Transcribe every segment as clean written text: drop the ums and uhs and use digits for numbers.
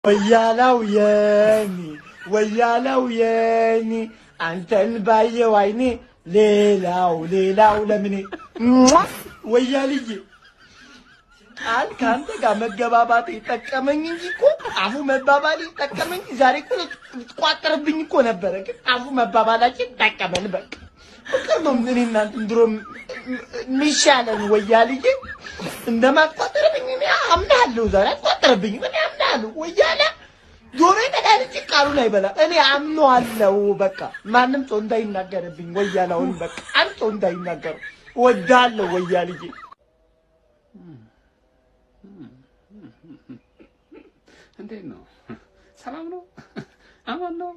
ወያላው የኔ አንተን ባየው አይኔ ሌላው ለምኔ ወያልዬ ቃል ካንተ ጋር መገባባት ይጠቀመኝ እንጂ እኮ አፉ መባባል ይጠቀመኝ። ዛሬ እኮ ቋጥርብኝ እኮ ነበረ፣ ግን አፉ መባባላችን ጠቀመን። በቃ ፍቅር ነው። ምን እናንተ ድሮም ሚሻለን ወያልዬ እንደማቋጥርብኝ እኔ አምናለሁ። ዛሬ አቋጥርብኝ እኔ አምናለሁ። ወያላ ጆሮ ይበላል እንጂ ቃሉን አይበላ። እኔ አምነዋለሁ። በቃ ማንም ሰው እንዳይናገርብኝ ወያላውን በቃ አንተ ሰው እንዳይናገር ወዳለሁ ወያልዬ። እንዴት ነው? ሰላም ነው? አማን ነው?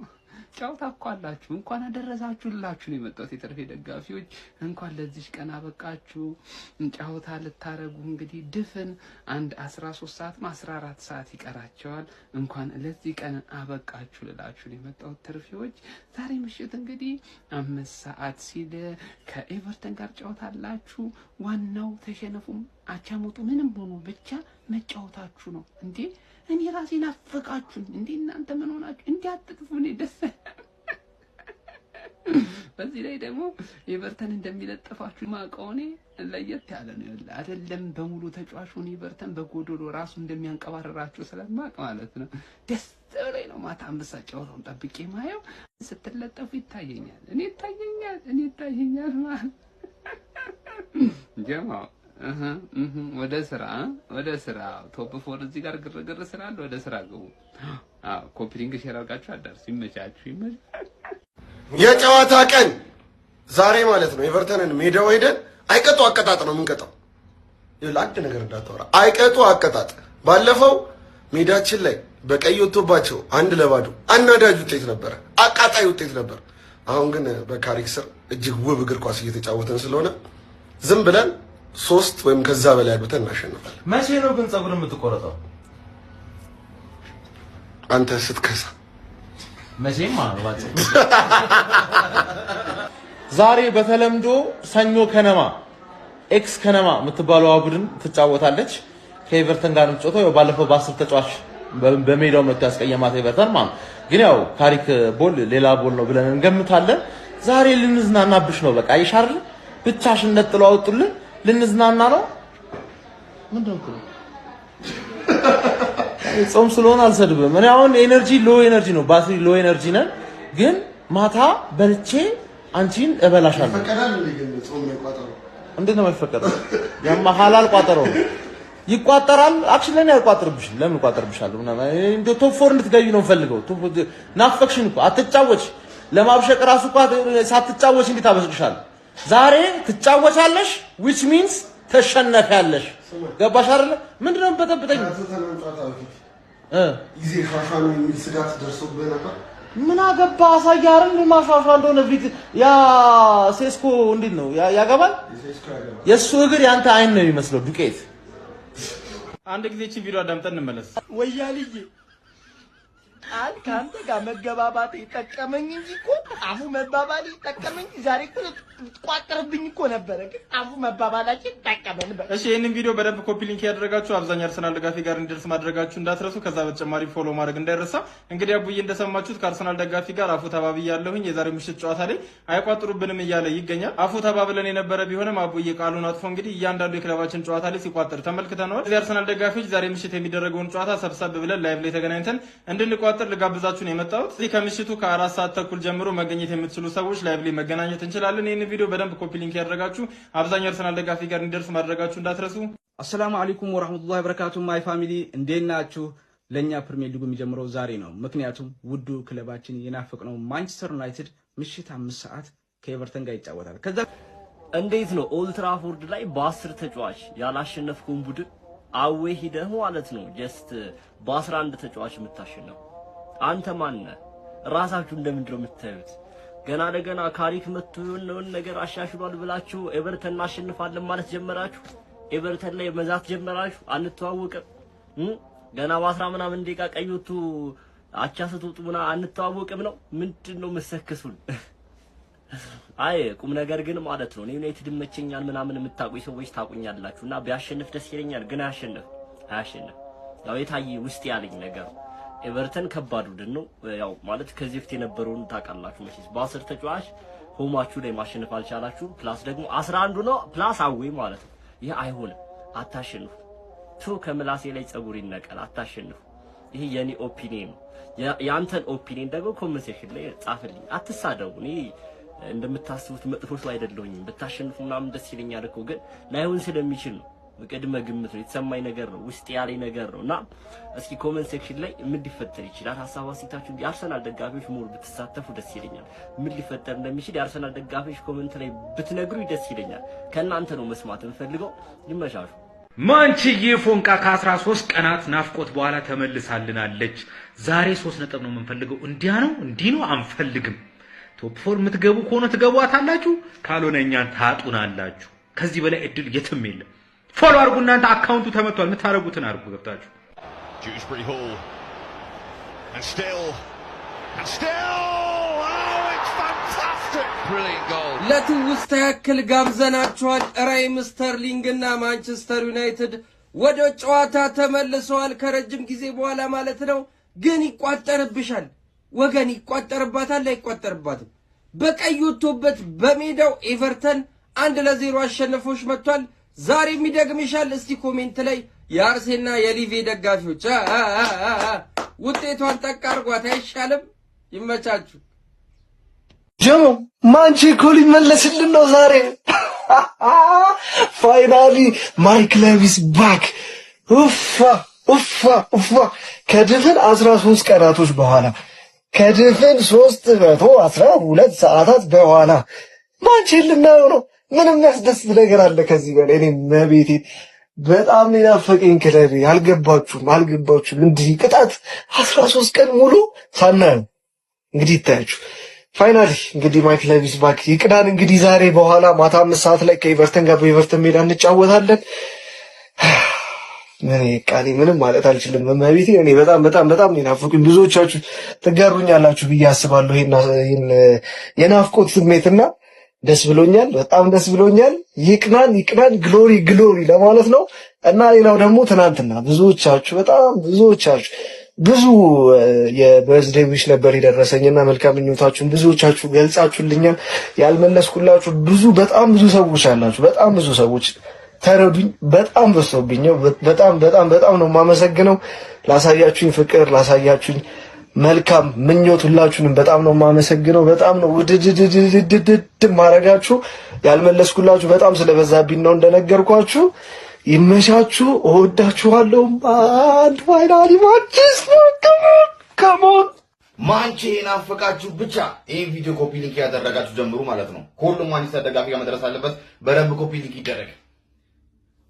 ጫውታ እኮ አላችሁ። እንኳን አደረሳችሁላችሁ ነው የመጣሁት። የትርፌ ደጋፊዎች እንኳን ለዚህ ቀን አበቃችሁ። ጫውታ ልታረጉ እንግዲህ ድፍን 13 ሰዓት 14 ሰዓት ይቀራቸዋል። እንኳን ለዚህ ቀን አበቃችሁ ልላችሁ ነው የመጣሁት ትርፌዎች። ዛሬ ምሽት እንግዲህ 5 ሰዓት ሲል ከኤቨርተን ጋር ጫውታ አላችሁ። ዋናው ተሸነፉም አቻሞቱ ምንም ሆኖ ብቻ መጫወታችሁ ነው እንዴ? እኔ ራሴ ናፈቃችሁኝ እንዴ? እናንተ ምን ሆናችሁ? እንዴ አጥቅፉ። እኔ ደስ በዚህ ላይ ደግሞ ኤቨርተን እንደሚለጥፋችሁ ማቀውኔ ለየት ያለ ነው አይደለም? በሙሉ ተጫዋቹን ኤቨርተን በጎዶሎ ራሱ እንደሚያንቀባረራችሁ ስለማቅ ማለት ነው። ደስ ብሎኝ ነው ማታ 5 ሰዓት ጫወታውን ጠብቄ ማየው። ስትለጠፉ ይታየኛል። እኔ ይታየኛል ማለት ጀማው ወደ ስራ ቶፕ 4 እዚህ ጋር ግርግር ስላለ ወደ ስራ ግቡ። ኮፒ ሊንክ ሼር አድርጋችሁ አዳርሱ። ይመቻችሁ። የጨዋታ ቀን ዛሬ ማለት ነው። ኤቨርተንን ሜዳው ሄደን አይቀጡ አቀጣጥ ነው የምንቀጣው። ለአንድ ነገር እንዳታወራ አይቀጡ አቀጣጥ። ባለፈው ሜዳችን ላይ በቀይ ወጥቶባቸው 1-0 አናዳጅ ውጤት ነበር፣ አቃጣይ ውጤት ነበር። አሁን ግን በካሪክ ስር እጅግ ውብ እግር ኳስ እየተጫወተን ስለሆነ ዝም ብለን 3 ወይም ከዛ በላይ አድርገን እናሸንፋለን። መቼ ነው ግን ጸጉር የምትቆረጠው? አንተ ስትከሳ መቼም ማለት ዛሬ በተለምዶ ሰኞ ከነማ ኤክስ ከነማ የምትባለው ቡድን ትጫወታለች። ከኤቨርተን ጋር የምትጫወተው ባለፈው በ10 ተጫዋች በሜዳው መጥቶ ያስቀየማት ኤቨርተን ማለት ግን ያው ካሪክ ቦል ሌላ ቦል ነው ብለን እንገምታለን። ዛሬ ልንዝናናብሽ ነው። በቃ ይሻርል ብቻሽን ነጥለው አውጡልን። ልንዝናና ነው። ምንድነው? ጾም ስለሆነ አልሰድብም። እኔ አሁን ኤነርጂ ሎ ኤነርጂ ነው፣ ባትሪ ሎ ኤነርጂ ነን። ግን ማታ በልቼ አንቺን እበላሻለሁ። ፈቀዳል እንዴ? ጾም ነው ቋጠሮ? እንዴት ነው የማይፈቀደው? ያማ ሐላል ቋጠሮ ይቋጠራል። አክሽን ላይ ያቋጥርብሽ። ለምን ቋጠርብሻለሁ? እንደ ቶፕ 4 እንድትገቢ ነው ፈልገው። ናፈቅሽን እኮ አትጫወች። ለማብሸቅ ራሱ እኮ ሳትጫወች እንዴት አበሽቅሻለሁ? ዛሬ ትጫወቻለሽ which means ተሸነፊያለሽ። ገባሽ አይደለ? ምንድነው በተበተኝ ጊዜ ሻሻኑ የሚል ስጋት ደርሶብህ ነበር? ምን አገባ አሳያ አይደል? ማሻሻ እንደሆነ ፊት ያ ሴስኮ እንዴት ነው ያገባል? የሱ እግር ያንተ አይን ነው የሚመስለው ዱቄት። አንድ ጊዜ እቺ ቪዲዮ አዳምጠን እንመለስ። ወያልዬ ቃል ካንተ ጋር መገባባት ይጠቀመኝ እንጂ እኮ አፉ መባባል ይጠቀመኝ። ዛሬ እኮ ቋጥርብኝ እኮ ነበረ፣ ግን አፉ መባባላችን ጠቀመን። እሺ ይሄንን ቪዲዮ በደንብ ኮፒ ሊንክ ያደረጋችሁ አብዛኛው አርሰናል ደጋፊ ጋር እንዲደርስ ማድረጋችሁ እንዳትረሱ። ከዛ በተጨማሪ ፎሎ ማድረግ እንዳይረሳ። እንግዲህ አቡዬ እንደሰማችሁት ከአርሰናል ደጋፊ ጋር አፉ ተባብያለሁኝ የዛሬው ምሽት ጨዋታ ላይ አይቋጥሩብንም እያለ ይገኛል። አፉ ተባብለን የነበረ ቢሆንም አቡዬ ቃሉን አጥፎ እንግዲህ እያንዳንዱ የክለባችን ጨዋታ ላይ ሲቋጥር ተመልክተናል። እዚህ አርሰናል ደጋፊዎች ዛሬ ምሽት የሚደረገውን ጨዋታ ሰብሰብ ብለን ላይቭ ላይ ተገናኝተን እንድንቋጥር ልጋብዛችሁ ነው የመጣሁት። እዚህ ከምሽቱ ከ4 ሰዓት ተኩል ጀምሮ መገኘት የምትችሉ ሰዎች ላይቭ ላይ መገናኘት እንችላለን። ይሄን ቪዲዮ በደንብ ኮፒ ሊንክ ያደረጋችሁ አብዛኛው አርሰናል ደጋፊ ጋር እንዲደርስ ማድረጋችሁ እንዳትረሱ። አሰላሙ አለይኩም ወራህመቱላሂ ወበረካቱ ማይ ፋሚሊ እንዴት ናችሁ? ለኛ ፕሪሚየር ሊጉ የሚጀምረው ዛሬ ነው። ምክንያቱም ውዱ ክለባችን የናፈቅነው ማንቸስተር ዩናይትድ ምሽት 5 ሰዓት ከኤቨርተን ጋር ይጫወታል። ከዛ እንዴት ነው ኦልድ ትራፎርድ ላይ በ10 ተጫዋች ያላሸነፍኩን ቡድን አዌ ሂደህ ማለት ነው ጀስት በ11 ተጫዋች የምታሸነፉ አንተ ማን ነህ? ራሳችሁ እንደምንድነው የምታዩት? ገና ለገና ካሪክ መጥቶ የሆነውን ነገር አሻሽሏል ብላችሁ ኤቨርተን እናሸንፋለን ማለት ጀመራችሁ። ኤቨርተን ላይ መዛት ጀመራችሁ። አንተዋወቅም ገና በ10 ምናምን ደቂቃ ቀይወቱ አቻ ስትወጡና አንተዋወቅም ነው። ምንድነው መሰከሱን? አይ ቁም ነገር ግን ማለት ነው ዩናይትድ መቸኛል ምናምን የምታውቁኝ ሰዎች ታውቁኛላችሁና ቢያሸንፍ ደስ ይለኛል። ግን አያሸንፍ ያው የታየ ውስጥ ያለኝ ነገር ኤቨርተን ከባድ ቡድን ነው። ያው ማለት ከዚህ በፊት የነበረውን ታውቃላችሁ መቼስ በ10 ተጫዋች ሆማችሁ ላይ ማሸነፍ አልቻላችሁ ፕላስ ደግሞ 11 ነው ፕላስ አዌይ ማለት ነው። ይሄ አይሆንም፣ አታሸንፉ። ከምላሴ ላይ ጸጉር ይነቀል፣ አታሸንፉ። ይሄ የኔ ኦፒኒየን ነው። ያንተን ኦፒኒየን ደግሞ ኮሜንት ሴክሽን ላይ ጻፍልኝ። አትሳደቡ። እኔ እንደምታስቡት መጥፎ ሰው አይደለሁኝም። ብታሸንፉ ምናምን ደስ ይለኛል እኮ ግን ላይሆን ስለሚችል ነው። በቅድመ ግምት ነው የተሰማኝ ነገር ነው ውስጥ ያለኝ ነገር ነውና እስኪ ኮሜንት ሴክሽን ላይ ምን ሊፈጠር ይችላል ሐሳብ አስተያየታችሁ የአርሰናል ደጋፊዎች ሞር ብትሳተፉ ደስ ይለኛል። ምን ሊፈጠር እንደሚችል የአርሰናል ደጋፊዎች ኮሜንት ላይ ብትነግሩ ደስ ይለኛል። ከእናንተ ነው መስማት እንፈልገው። ይመሻሹ። ማንቺዬ ፎንቃ ከ13 ቀናት ናፍቆት በኋላ ተመልሳልናለች። ዛሬ 3 ነጥብ ነው የምንፈልገው። እንዲያ ነው እንዲህ ነው አንፈልግም። ቶፕ 4 የምትገቡ ከሆነ ትገቧታላችሁ፣ ካልሆነ እኛን ታጡናላችሁ። ከዚህ በላይ እድል የትም የለም። ፎሎ አድርጉ። እናንተ አካውንቱ ተመቷል። የምታረጉትን አድርጉ ገብታችሁ። Dewsbury Hall and still oh it's fantastic, brilliant goal. ለትውስታ ያክል ጋብዘናችኋል። ራሂም ስተርሊንግ እና ማንቸስተር ዩናይትድ ወደ ጨዋታ ተመልሰዋል ከረጅም ጊዜ በኋላ ማለት ነው። ግን ይቋጠርብሻል ወገን፣ ይቋጠርባታል አይቋጠርባትም። በቀይ ወጥቶበት በሜዳው ኤቨርተን 1-0 አሸንፎሽ መጥቷል። ዛሬም ይደግምሻል። እስቲ ኮሜንት ላይ የአርሴና የሊቬ ደጋፊዎች ውጤቷን ጠቅ አድርጓት አይሻልም? ይመቻችሁ። ጀሞ ማንቺ እኮ ሊመለስልን ነው ዛሬ። ፋይናሊ ማይ ክለብ ኢዝ ባክ። ኡፋ ከድፍን 13 ቀናቶች በኋላ ከድፍን 312 ሰዓታት በኋላ ማንቺ ልናየው ነው። ምንም የሚያስደስት ነገር አለ ከዚህ በላይ? እኔ መቤቴ በጣም ናፈቀኝ ክለብ። አልገባችሁም? እንዲህ ቅጣት 13 ቀን ሙሉ ሳናየው እንግዲህ ይታያችሁ። ፋይናሊ እንግዲህ ማይ ክለብ ኢዝ ባክ ይቅናን። እንግዲህ ዛሬ በኋላ ማታ 5 ሰዓት ላይ ከኤቨርተን ጋር በኤቨርተን ሜዳ እንጫወታለን። ምንም ማለት አልችልም። መቤቴ እኔ በጣም ናፈቁኝ። ብዙዎቻችሁ ትጋሩኛላችሁ ብዬ አስባለሁ ይሄን የናፍቆት ስሜትና ደስ ብሎኛል፣ በጣም ደስ ብሎኛል። ይቅናን ግሎሪ ለማለት ነው። እና ሌላው ደግሞ ትናንትና ብዙ የበርዝዴይ ዊሽ ነበር የደረሰኝና መልካም ምኞታችሁን ብዙዎቻችሁ ገልጻችሁልኛል። ያልመለስኩላችሁ በጣም ብዙ ሰዎች አላችሁ። በጣም ብዙ ሰዎች ተረዱኝ። በጣም በዝቶብኛል። በጣም ነው የማመሰግነው ላሳያችሁኝ ፍቅር፣ ላሳያችሁኝ መልካም ምኞት ሁላችሁንም በጣም ነው የማመሰግነው። በጣም ነው ውድድድ ማረጋችሁ። ያልመለስኩላችሁ በጣም ስለበዛብኝ ነው እንደነገርኳችሁ። ይመሻችሁ። እወዳችኋለሁ። አንድ ፋይናሊ ማንቸስተር ከሞን ማንቼ ናፈቃችሁ ብቻ ይሄን ቪዲዮ ኮፒ ሊንክ ያደረጋችሁ ጀምሩ ማለት ነው። ሁሉም ማንቸስተር ደጋፊ ጋር መድረስ አለበት። በደንብ ኮፒ ሊንክ ይደረግ።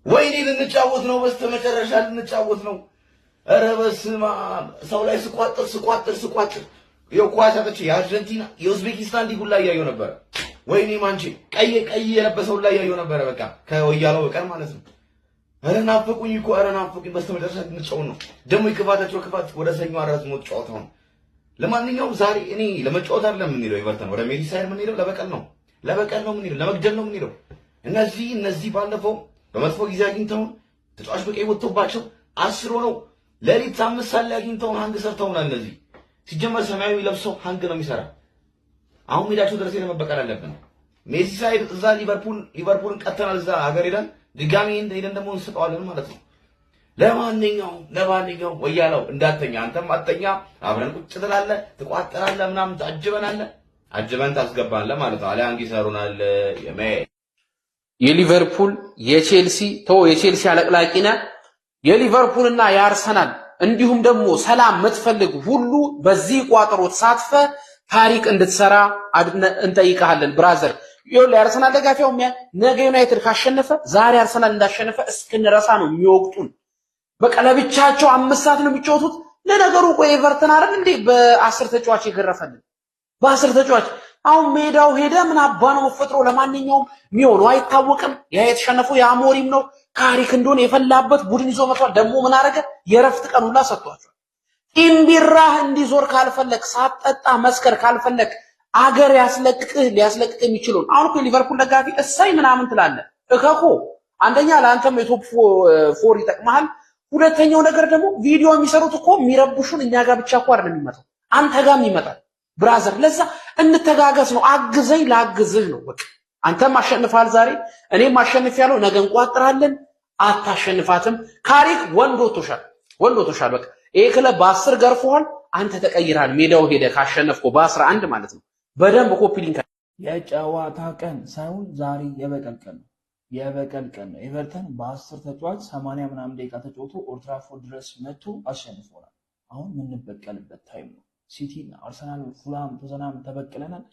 ወይኔ ልንጫወት ነው፣ በስተመጨረሻ ልንጫወት ነው። ኧረ በስመ አብ ሰው ላይ ስቋጥር ይኸው ኳስ አጥቼ የአርጀንቲና የኡዝቤኪስታን ሊጉ ላይ ያየው ነበር። ወይኔ ማንቼ ቀይ የለበሰው ላይ ያየው ነበር። በቃ ከወያለው በቀር ማለት ነው። ኧረ ናፈቁኝ። በስተመጨረሻ ልንጫወት ነው። ደግሞ የክፋታቸው ክፋት ወደ ሰኞ አራዝሞት ጨዋታው ነው። ለማንኛውም ዛሬ እኔ ለመጫወት አይደለም የምንሄደው ኤቨርተን ወደ ሜዲሳይድ የምንሄደው ለበቀል ነው የምንሄደው፣ ለመግደል ነው የምንሄደው። እነዚህ ባለፈው በመጥፎ ጊዜ አግኝተውን ተጫዋች በቀይ ወጥቶባቸው 10 ሆነው ሌሊት 5 ሰዓት ላይ አግኝተውን ሃንግ ሰርተውናል። እነዚህ ሲጀመር ሰማያዊ ለብሰው ሃንግ ነው የሚሰራ። አሁን ሜዳቸው ድረስ ለመበቀል አለብን። ሜዲሳይድ እዛ ሊቨርፑልን ቀተናል። እዛ ሀገር ሄደን ድጋሚ ሄደን ደግሞ እንሰጠዋለን ማለት ነው። ለማንኛውም ወያለው እንዳተኛ አንተም አተኛ፣ አብረን ቁጭ ትላለህ፣ ትቋጠራለህ፣ ምናምን አጅበን ታስገባለህ ማለት ነው። አሊያን ይሰሩናል። የሊቨርፑል የቼልሲ አለቅላቂና የሊቨርፑልና የአርሰናል እንዲሁም ደግሞ ሰላም የምትፈልግ ሁሉ በዚህ ቋጠሮ ተሳትፈ ታሪክ እንድትሰራ እንጠይቃለን። ብራዘር ይኸውልህ የአርሰናል ደጋፊው ነገ ዩናይትድ ካሸነፈ ዛሬ አርሰናል እንዳሸነፈ እስክንረሳ ነው የሚወቅጡን። በቃ ለብቻቸው 5 ሰዓት ነው የሚጫወቱት። ለነገሩ ቆይ ኤቨርተን አይደል እንዴ በ10 ተጫዋች የገረፈልን? በ10 ተጫዋች አሁን ሜዳው ሄደ ምን አባ ነው መፈጥሮ። ለማንኛውም የሚሆነው አይታወቅም። ያ የተሸነፈው የአሞሪም ነው። ታሪክ እንደሆነ የፈላበት ቡድን ይዞ መጥቷል። ደግሞ ምን አረገ? የረፍት ቀን ሁላ ሰጥቷቸዋል። ኢምቢራህ እንዲዞር ካልፈለክ፣ ሳትጠጣ መስከር ካልፈለክ፣ አገር ሊያስለቅቅ የሚችለው አሁን እኮ ሊቨርፑል ደጋፊ እሳይ ምናምን ትላለህ። እከኮ አንደኛ ለአንተም የቶፕ 4 ይጠቅማል። ሁለተኛው ነገር ደግሞ ቪዲዮ የሚሰሩት እኮ የሚረብሹን እኛ ጋር ብቻ እኮ አይደለም የሚመጣው አንተ ጋርም ይመጣል ብራዘር። ለዛ እንተጋገዝ ነው። አግዘኝ ላግዝህ ነው በቃ። አንተም አሸንፋል ዛሬ፣ እኔም አሸንፊያለሁ። ነገ እንቋጥራለን። አታሸንፋትም። ካሪክ ወንዶቶሻል በቃ። ይሄ ክለብ በ10 ገርፎሃል። አንተ ተቀይራል። ሜዳው ሄደ ካሸነፍኮ በ11 ማለት ነው። በደንብ ኮፒ ሊንክ የጨዋታ ቀን ሳይሆን ዛሬ የበቀል ቀን ነው። የበቀል ቀን ነው። ኤቨርተን በ10 ተጫዋች 80 ምናምን ደቂቃ ተጫውቶ ኦልድ ትራፎርድ ድረስ መጥቶ አሸንፎናል። አሁን የምንበቀልበት ታይም ነው። ሲቲ፣ አርሰናል፣ ፉላም፣ ቶተንሃም ተበቅለናል።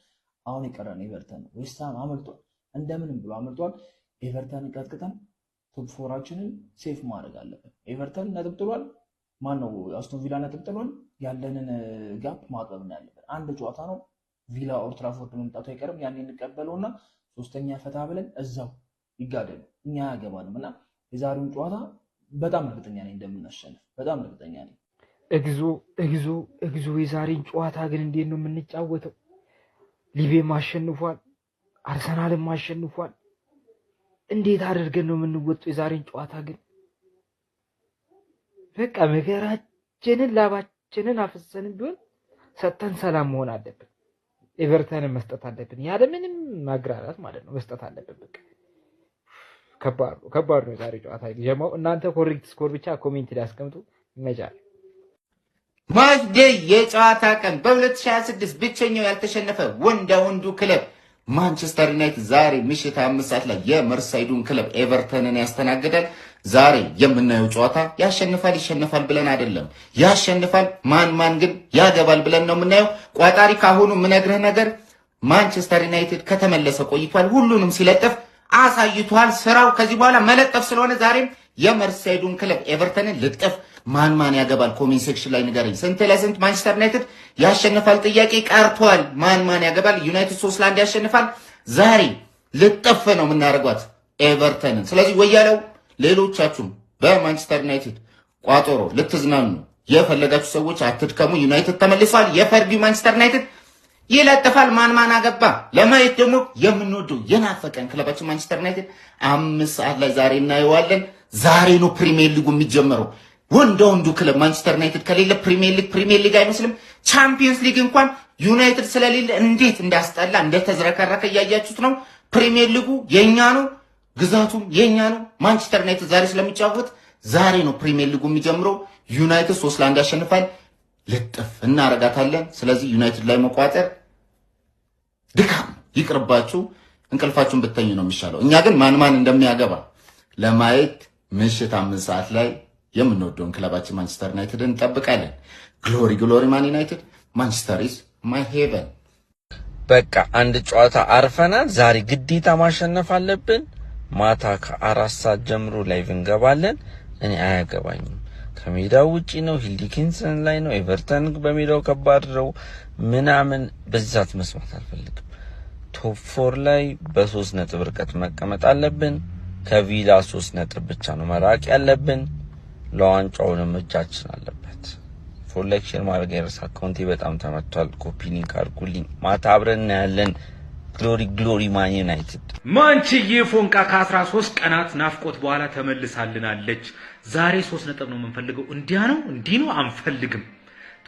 አሁን የቀረን ኤቨርተን ነው። ዌስትሃም አመልጧል፣ እንደምንም ብሎ አመልጧል። ኤቨርተንን ቀጥቅጠን ቶፕ ፎራችንን ሴፍ ማድረግ አለብን። ኤቨርተን ነጥብ ጥሏል። ማን ነው አስቶን ቪላ ነጥብ ጥሏል። ያለንን ጋፕ ማጥበብ ነው ያለብን። አንድ ጨዋታ ነው። ቪላ ኦልድ ትራፎርድ መምጣቱ አይቀርም። ያን እንቀበለውና ሶስተኛ ፈታ ብለን እዛው ይጋደሉ። እኛ ያገባንም እና የዛሬውን ጨዋታ በጣም እርግጠኛ ነኝ እንደምናሸንፍ፣ በጣም እርግጠኛ ነኝ። እግዚኦ የዛሬን ጨዋታ ግን እንዴት ነው የምንጫወተው? ሊቤም አሸንፏል፣ አርሰናልም አሸንፏል። እንዴት አድርገን ነው የምንወጣው የዛሬን ጨዋታ ግን? በቃ መከራችንን ላባችንን አፈሰንን ቢሆን ሰጥተን ሰላም መሆን አለብን። ኤቨርተንን መስጠት አለብን። ያለ ምንም ማግራራት ማለት ነው መስጠት አለብን። በቃ ከባድ ነው የዛሬ ጨዋታ። ጀማው እናንተ ኮሬክት ስኮር ብቻ ኮሜንት ላይ አስቀምጡ። ይመቻል። ማች ዴይ የጨዋታ ቀን በ2026 ብቸኛው ያልተሸነፈ ወንዱ ክለብ ማንቸስተር ዩናይትድ ዛሬ ምሽት 5 ሰዓት ላይ የመርሳይዱን ክለብ ኤቨርተንን ያስተናግዳል። ዛሬ የምናየው ጨዋታ ይሸነፋል ብለን አይደለም፣ ያሸንፋል ማን ግን ያገባል ብለን ነው የምናየው። ቋጣሪ ካሁኑ የምነግርህ ነገር ማንቸስተር ዩናይትድ ከተመለሰ ቆይቷል። ሁሉንም ሲለጥፍ አሳይቷል። ስራው ከዚህ በኋላ መለጠፍ ስለሆነ ዛሬም የመርሳይዱን ክለብ ኤቨርተንን ልጥፍ። ማን ያገባል? ኮሜንት ሴክሽን ላይ ንገረኝ። ስንት ለስንት ማንቸስተር ዩናይትድ ያሸንፋል? ጥያቄ ቀርቷል። ማን ያገባል? ዩናይትድ 3-1 ያሸንፋል። ዛሬ ልጥፍ ነው የምናደርጓት ኤቨርተንን። ስለዚህ ወያለው ሌሎቻችሁም በማንቸስተር ዩናይትድ ቋጠሮ ልትዝናኑ የፈለጋችሁ ሰዎች አትድከሙ። ዩናይትድ ተመልሷል። የፈርቢው ማንቸስተር ዩናይትድ ይለጥፋል። ማን አገባ ለማየት ደግሞ የምንወደው የናፈቀን ክለባችን ማንቸስተር ዩናይትድ 5 ሰዓት ላይ ዛሬ እናየዋለን። ዛሬ ነው ፕሪሚየር ሊጉ የሚጀመረው። ወንዱ ክለብ ማንቸስተር ዩናይትድ ከሌለ ፕሪሚየር ሊግ አይመስልም። ቻምፒየንስ ሊግ እንኳን ዩናይትድ ስለሌለ እንዴት እንዳስጠላ እንደተዝረከረከ እያያችሁት ነው። ፕሪሚየር ሊጉ የኛ ነው፣ ግዛቱም የኛ ነው። ማንቸስተር ዩናይትድ ዛሬ ስለሚጫወት ዛሬ ነው ፕሪሚየር ሊጉ የሚጀምረው። ዩናይትድ 3-1 ያሸንፋል። ልጥፍ እናረጋታለን። ስለዚህ ዩናይትድ ላይ መቋጠር ድካም ይቅርባችሁ፣ እንቅልፋችሁን ብተኙ ነው የሚሻለው። እኛ ግን ማን እንደሚያገባ ለማየት ምሽት 5 ሰዓት ላይ የምንወደውን ክለባችን ማንቸስተር ዩናይትድ እንጠብቃለን። ግሎሪ ማን ዩናይትድ፣ ማንቸስተር ኢዝ ማይ ሄቨን። በቃ አንድ ጨዋታ አርፈናል። ዛሬ ግዴታ ማሸነፍ አለብን። ማታ ከ4 ሰዓት ጀምሮ ላይቭ እንገባለን። እኔ አያገባኝም። ከሜዳው ውጪ ነው፣ ሂልዲኪንሰን ላይ ነው፣ ኤቨርተን በሜዳው ከባድ ነው ምናምን በዛት መስማት አልፈልግም። ቶፕ 4 ላይ በ3 ነጥብ ርቀት መቀመጥ አለብን። ከቪላ 3 ነጥብ ብቻ ነው መራቅ ያለብን። ለዋንጫውንም እጃችን አለበት። ፎሌክሽን ማድረግ የርስ አካውንቴ በጣም ተመቷል። ኮፒ ሊንክ አድርጉልኝ። ማታ አብረን እናያለን። ግሎሪ ማን ዩናይትድ። ማንችዬ ፎንቃ ከ13 ቀናት ናፍቆት በኋላ ተመልሳልናለች። ዛሬ 3 ነጥብ ነው የምንፈልገው። እንዲህ ነው አንፈልግም።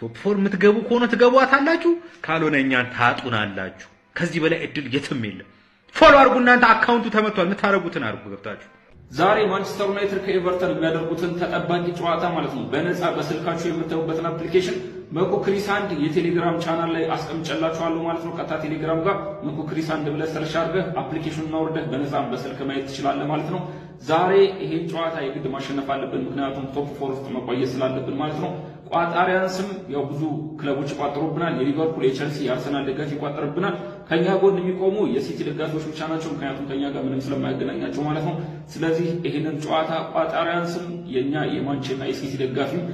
ቶፕ 4 የምትገቡ ከሆነ ትገቧታላችሁ፣ ካልሆነ እኛን ታጡናላችሁ። ከዚህ በላይ እድል የትም የለም። ፎሎ አድርጉ። እናንተ አካውንቱ ተመቷል። የምታረጉትን አድርጉ ገብታችሁ። ዛሬ ማንቸስተር ዩናይትድ ከኤቨርተን የሚያደርጉትን ተጠባቂ ጨዋታ ማለት ነው በነፃ በስልካችሁ የምታዩበትን አፕሊኬሽን መኮ ክሪስ አንድ የቴሌግራም ቻናል ላይ አስቀምጨላችኋለሁ ማለት ነው። ቀጥታ ቴሌግራም ጋር መኮ ክሪስ አንድ ብለህ ሰርች አድርገህ አፕሊኬሽኑን አውርደህ በነፃ በስልክ ማየት ትችላለህ ማለት ነው። ዛሬ ይሄን ጨዋታ የግድ ማሸነፍ አለብን፣ ምክንያቱም ቶፕ 4 ውስጥ መቆየት ስላለብን ማለት ነው። ቋጣሪያንስም ያው ብዙ ክለቦች ይቋጠሩብናል። የሊቨርፑል፣ የቸልሲ፣ የአርሰናል ደጋፊ ይቋጠርብናል። ከኛ ጎን የሚቆሙ የሲቲ ደጋፊዎች ብቻ ናቸው፣ ምክንያቱም ከኛ ጋር ምንም ስለማያገናኛቸው ማለት ነው። ስለዚህ ይሄንን ጨዋታ ቋጣሪያንስም የኛ የማንቸስተርና የሲቲ ደጋፊም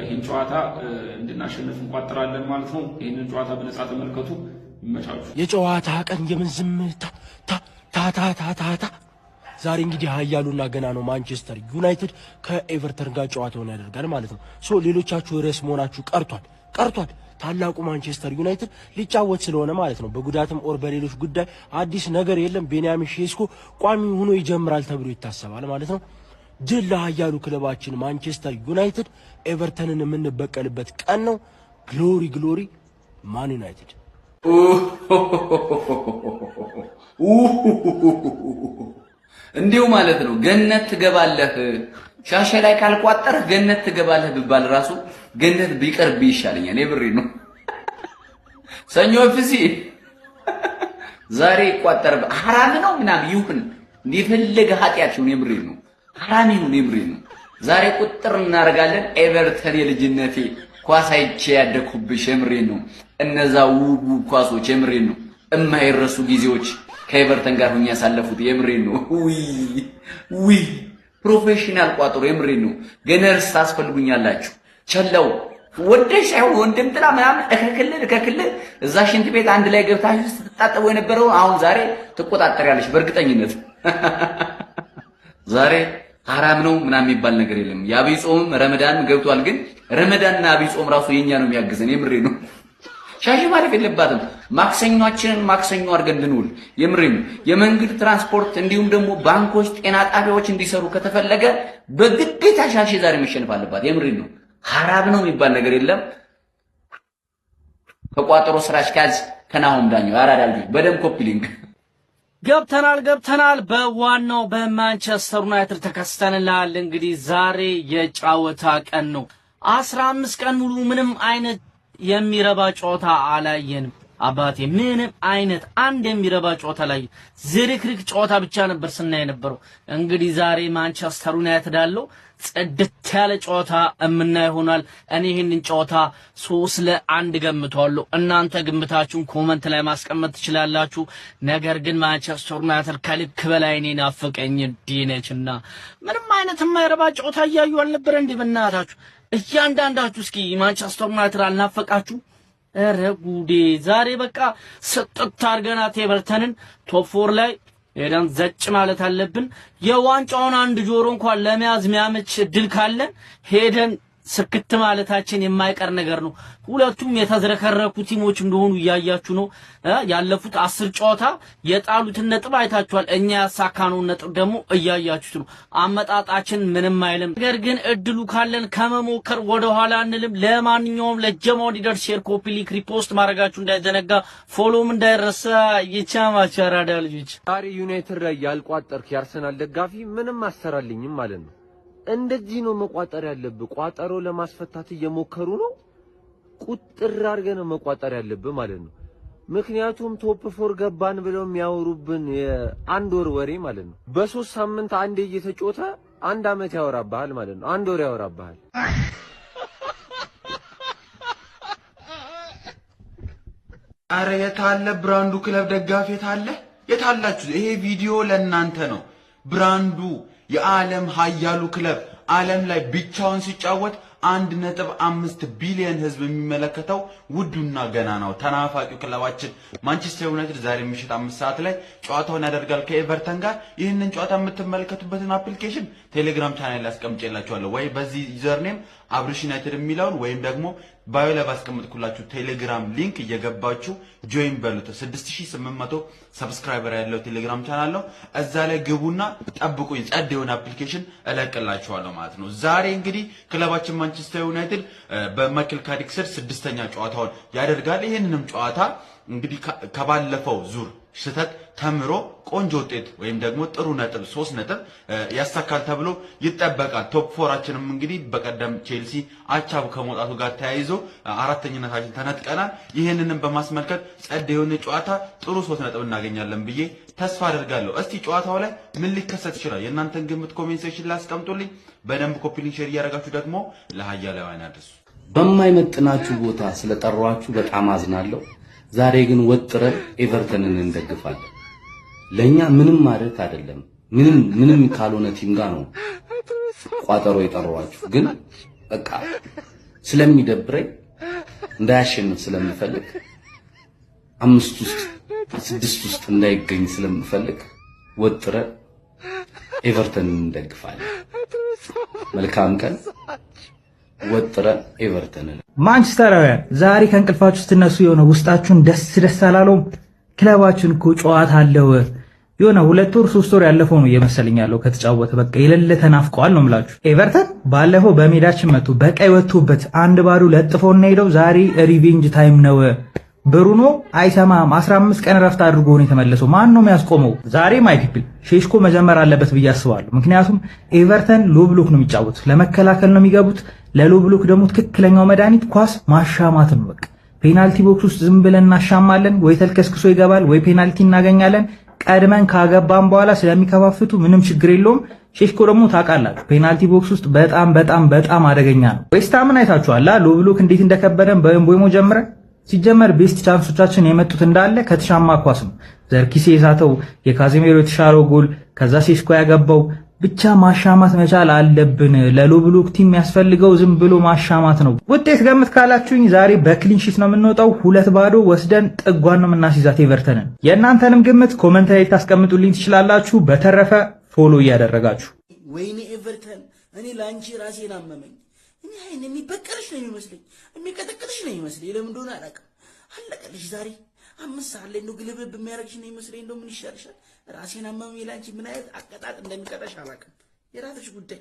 ይሄን ጨዋታ እንድናሸንፍ እንቋጥራለን ማለት ነው። ይሄንን ጨዋታ በነፃ ተመልከቱ። ይመቻቹ። የጨዋታ ቀን የምን ዝምታ ታታታታታ። ዛሬ እንግዲህ ኃያሉና ገና ነው ማንቸስተር ዩናይትድ ከኤቨርተን ጋር ጨዋታውን ያደርጋል ማለት ነው። ሌሎቻችሁ ርዕስ መሆናችሁ ቀርቷል። ታላቁ ማንቸስተር ዩናይትድ ሊጫወት ስለሆነ ማለት ነው። በጉዳትም ኦር በሌሎች ጉዳይ አዲስ ነገር የለም። ቤንያሚን ሼስኮ ቋሚ ሆኖ ይጀምራል ተብሎ ይታሰባል ማለት ነው። ድል ለኃያሉ ክለባችን ማንቸስተር ዩናይትድ ኤቨርተንን የምንበቀልበት ቀን ነው። ግሎሪ ግሎሪ ማን ዩናይትድ። እንዲሁ ማለት ነው ገነት ትገባለህ ሻሸ ላይ ካልቋጠርህ ገነት ትገባለህ ቢባል ራሱ ገነት ቢቀርብ ይሻለኛል። የብሬ ነው። ሰኞ ፍሲ ዛሬ ይቋጠር ሐራም ነው ምናምን ይሁን እንደፈለገ ኃጢአት ይሁን የብሬ ነው። ሐራም ይሁን የብሬ ነው። ዛሬ ቁጥር እናደርጋለን። ኤቨርተን የልጅነቴ ኳስ አይቼ ያደኩብሽ የምሬ ነው። እነዛ ውብ ኳሶች የምሬ ነው። እማይረሱ ጊዜዎች ከኤቨርተን ጋር ሆኜ ያሳለፉት የምሬ ነው። ዊ ፕሮፌሽናል ቋጥሮ የምሬ ነው። ገነርስ ታስፈልጉኛላችሁ። ቸለው ወደሽ ሳይሆን ወንድም ጥላ ምናምን እከክልል እዛ ሽንት ቤት አንድ ላይ ገብታችሁ ስትጣጣቡ የነበረው አሁን ዛሬ ትቆጣጠሪያለሽ በእርግጠኝነት። ዛሬ ሐራም ነው ምናምን የሚባል ነገር የለም። የአብይ ጾም ረመዳን ገብቷል። ግን ረመዳንና አብይ ጾም ራሱ የኛ ነው የሚያግዘን የምሬ ነው። ሻሽ ማለፍ የለባትም። ማክሰኞአችንን ማክሰኞ አድርገን እንድንውል የምሬ ነው። የመንገድ ትራንስፖርት እንዲሁም ደግሞ ባንኮች፣ ጤና ጣቢያዎች እንዲሰሩ ከተፈለገ በግዴታ ሻሽ ዛሬ መሸነፍ አለባት የምሬ ነው። ሐራም ነው የሚባል ነገር የለም። ከቋጠሮ ስራ አስኪያጅ ከናሆም ዳኘው አራዳ ልጅ በደም ኮፒ ሊንክ ገብተናል በዋናው በማንቸስተር ዩናይትድ ተከስተንላል። እንግዲህ ዛሬ የጨዋታ ቀን ነው። 15 ቀን ሙሉ ምንም አይነት የሚረባ ጨዋታ አላየንም። አባቴ ምንም አይነት አንድ የሚረባ ጨዋታ ላይ ዝርክርክ ጨዋታ ብቻ ነበር ስናይ ነበረው። እንግዲህ ዛሬ ማንቸስተር ዩናይትድ አለው ጽድት ያለ ጨዋታ እምናይ ይሆናል። እኔ ይሄንን ጨዋታ 3-1 ገምታለሁ። እናንተ ግምታችሁን ኮመንት ላይ ማስቀመጥ ትችላላችሁ። ነገር ግን ማንቸስተር ዩናይትድ ከልክ በላይ እኔን ናፈቀኝ ዲነችና ምንም አይነት የማይረባ ጨዋታ እያዩ አልነበረ እንዴ? በእናታችሁ እያንዳንዳችሁ እስኪ ማንቸስተር ዩናይትድ አልናፈቃችሁ? ኧረ ጉዴ! ዛሬ በቃ ስጥት አድርገናት ኤቨርተንን ቶፕ 4 ላይ ሄደን ዘጭ ማለት አለብን። የዋንጫውን አንድ ጆሮ እንኳን ለመያዝ የሚያመች ድል ካለን ሄደን ስክት ማለታችን የማይቀር ነገር ነው። ሁለቱም የተዝረከረኩ ቲሞች እንደሆኑ እያያችሁ ነው። ያለፉት 10 ጨዋታ የጣሉትን ነጥብ አይታችኋል። እኛ ያሳካነውን ነጥብ ደግሞ እያያችሁት ነው። አመጣጣችን ምንም አይልም። ነገር ግን እድሉ ካለን ከመሞከር ወደ ኋላ አንልም። ለማንኛውም ለጀማው እንዲደርስ ሼር፣ ኮፒ ሊንክ፣ ሪፖስት ማድረጋችሁ እንዳይዘነጋ፣ ፎሎም እንዳይረሳ። ይቻማችሁ አራዳ ልጆች። ዛሬ ዩናይትድ ላይ ያልቋጠርክ የአርሰናል ደጋፊ ምንም አሰራልኝም ማለት ነው። እንደዚህ ነው መቋጠር ያለብህ። ቋጠሮ ለማስፈታት እየሞከሩ ነው። ቁጥር አድርገህ ነው መቋጠር ያለብህ ማለት ነው። ምክንያቱም ቶፕ 4 ገባን ብለው የሚያወሩብን የአንድ ወር ወሬ ማለት ነው። በ3 ሳምንት አንዴ እየተጮተ 1 አመት ያወራብሃል ማለት ነው። 1 ወር ያወራብሃል። አረ የታለ ብራንዱ ክለብ ደጋፊ የታለ? የታላችሁ? ይሄ ቪዲዮ ለእናንተ ነው። ብራንዱ የዓለም ኃያሉ ክለብ ዓለም ላይ ብቻውን ሲጫወት 1.5 ቢሊዮን ህዝብ የሚመለከተው ውዱና ገናናው ተናፋቂው ክለባችን ማንቸስተር ዩናይትድ ዛሬ ምሽት 5 ሰዓት ላይ ጨዋታውን ያደርጋል ከኤቨርተን ጋር። ይህንን ጨዋታ የምትመለከቱበትን አፕሊኬሽን ቴሌግራም ቻናል ላይ አስቀምጬላችኋለሁ። ወይ በዚህ ዩዘርኔም አብርሽ ዩናይትድ የሚለውን ወይም ደግሞ ባዮ ላይ ባስቀምጥኩላችሁ ቴሌግራም ሊንክ እየገባችሁ ጆይን በሉት። 6800 ሰብስክራይበር ያለው ቴሌግራም ቻናል ነው። እዛ ላይ ግቡና ጠብቁኝ። ጸድ የሆነ አፕሊኬሽን እለቅላችኋለሁ ማለት ነው። ዛሬ እንግዲህ ክለባችን ማንቸስተር ዩናይትድ በማይክል ካሪክ ስር 6ኛ ጨዋታውን ያደርጋል። ይሄንንም ጨዋታ እንግዲህ ከባለፈው ዙር ስህተት ተምሮ ቆንጆ ውጤት ወይም ደግሞ ጥሩ ነጥብ 3 ነጥብ ያሳካል ተብሎ ይጠበቃል። ቶፕ 4አችንም እንግዲህ በቀደም ቼልሲ አቻው ከመውጣቱ ጋር ተያይዞ 4ኛነታችን ተነጥቀናል። ይሄንንም በማስመልከት ጸድ የሆነ ጨዋታ ጥሩ 3 ነጥብ እናገኛለን ብዬ ተስፋ አደርጋለሁ። እስቲ ጨዋታው ላይ ምን ሊከሰት ይችላል? የእናንተን ግምት ኮሜንት ሴክሽን ላይ አስቀምጡልኝ። በደንብ ኮፒ ሊንክ ሼር እያደረጋችሁ ደግሞ ለኃያላውያን አድርሱ። በማይመጥናችሁ ቦታ ስለጠሯችሁ በጣም አዝናለሁ። ዛሬ ግን ወጥረን ኤቨርተንን እንደግፋለን። ለኛ ምንም ማለት አይደለም። ምንም ካልሆነ ቲም ጋር ነው ቋጠሮ የጠሯችሁ። ግን በቃ ስለሚደብረኝ እንዳያሸንፍ ስለምፈልግ 5 ውስጥ 6 ውስጥ እንዳይገኝ ስለምፈልግ ወጥረን ኤቨርተንን እንደግፋለን። መልካም ቀን። ወጥረን ኤቨርተንን። ማንቸስተራውያን ዛሬ ከእንቅልፋችሁ ስትነሱ የሆነ ውስጣችሁን ደስ አላለውም? ክለባችን እኮ ጨዋታ አለው የሆነ 2 ወር 3 ወር ያለፈው ነው እየመሰለኝ ያለው ከተጫወተ በቃ የሌለ ተናፍቀዋል ነው የምላችሁ። ኤቨርተን ባለፈው በሜዳችን መጥቶ በቀይ ወጥቶበት 1-0 ለጥፎ እና ሄደው ዛሬ ሪቬንጅ ታይም ነው። ብሩኖ አይሰማም 15 ቀን ረፍት አድርጎ ነው የተመለሰው። ማን ነው የሚያስቆመው? ዛሬ ማይ ፒፕል ሼሽኮ መጀመር አለበት ብዬ አስባለሁ። ምክንያቱም ኤቨርተን ሎ ብሎክ ነው የሚጫወቱት፣ ለመከላከል ነው የሚገቡት። ለሎ ብሎክ ደግሞ ትክክለኛው መድኃኒት ኳስ ማሻማት ነው። በቃ ፔናልቲ ቦክስ ውስጥ ዝም ብለን እናሻማለን፣ ወይ ተልከስክሶ ይገባል ወይ ፔናልቲ እናገኛለን። ቀድመን ካገባን በኋላ ስለሚከፋፍቱ ምንም ችግር የለውም። ሼሽኮ ደግሞ ታውቃላችሁ ፔናልቲ ቦክስ ውስጥ በጣም አደገኛ ነው። ዌስትሃምን አይታችኋል ሎ ብሎክ እንዴት እንደከበደን በኤምቦሞ ጀምረን። ሲጀመር ቤስት ቻንሶቻችን የመጡት እንዳለ ከተሻማ ኳስ ነው። ዘርኪሴ የሳተው የካዜሜሮ የተሻለው ጎል ከዛ ሼሽኮ ያገባው ብቻ ማሻማት መቻል አለብን። ለሎ ብሎክ ቲም የሚያስፈልገው ዝም ብሎ ማሻማት ነው። ውጤት ገምት ካላችሁኝ ዛሬ በክሊንሺት ነው የምንወጣው። 2-0 ወስደን ጥጓን ነው የምናስይዛት ኤቨርተንን። የእናንተንም ግምት ኮመንት ላይ ታስቀምጡልኝ ትችላላችሁ። በተረፈ ፎሎ እያደረጋችሁ ወይኔ ኤቨርተን እኔ ላንቺ ራሴን አመመኝ። እኔ አይን የሚበቀልሽ ነው የሚመስለኝ፣ የሚቀጠቅጥሽ ነው የሚመስለኝ። ለምን እንደሆነ አላውቅም። አለቀልሽ ዛሬ 5 ሰዓት ላይ እንደው ግልብብ የሚያደርግሽ ነው የሚመስለኝ። እንደው ምን ይሻልሻል? ራሴን አመመኝ ላንቺ ምን አይነት አቀጣጥ እንደሚቀጣሽ አላውቅም። የራስሽ ጉዳይ።